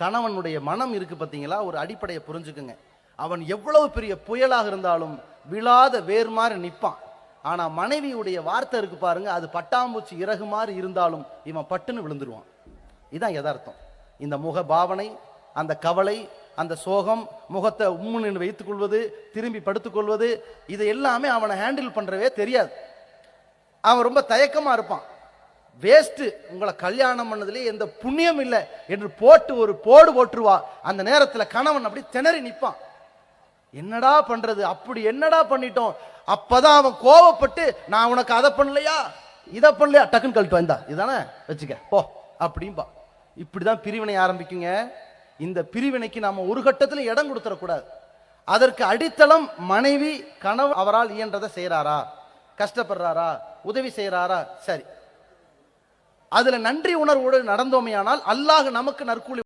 கணவனுடைய மனம் இருக்கு பார்த்தீங்களா, ஒரு அடிப்படையை புரிஞ்சுக்குங்க. அவன் எவ்வளவு பெரிய புயலாக இருந்தாலும் விழாத வேர் மாதிரி நிற்பான். ஆனா மனைவியுடைய வார்த்தை இருக்கு பாருங்க, அது பட்டாம்பூச்சி இறகு மாதிரி இருந்தாலும் இவன் பட்டுன்னு விழுந்துருவான். இதுதான் யதார்த்தம். இந்த முக பாவனை, அந்த கவலை, அந்த சோகம், முகத்தை உம்முன்னு வைத்துக் கொள்வது, திரும்பி படுத்துக் கொள்வது, இது எல்லாமே அவனை ஹேண்டில் பண்றவே தெரியாது. அவன் ரொம்ப தயக்கமா இருப்பான். வேஸ்ட், உங்களை கல்யாணம் பண்ணதுலேயே எந்த புண்ணியம் இல்லை என்று போட்டு ஒரு போடு போட்டுருவா. அந்த நேரத்தில் கணவன் அப்படி திணறி நிற்பான். என்னடா பண்றது, அப்படி என்னடா பண்ணிட்டோம். அப்பதான் அவன் கோவப்பட்டு, நான் உனக்கு அதை பண்ணலையா இதை பண்ணலையா, டக்குன்னு கழட்டு வந்தா இதானே வச்சுக்க போ அப்படின்பா. இப்படிதான் பிரிவினை ஆரம்பிக்குங்க. இந்த பிரிவினைக்கு நாம ஒரு கட்டத்தில் இடம் கொடுத்துடக்கூடாது. அதற்கு அடித்தளம் மனைவி, கணவன் அவரால் இயன்றதை செய்யறாரா, கஷ்டப்படுறாரா, உதவி செய்யறாரா, சரி. அதுல நன்றி உணர்வோடு நடந்தோமையானால் அல்லாஹ் நமக்கு நற்கூலி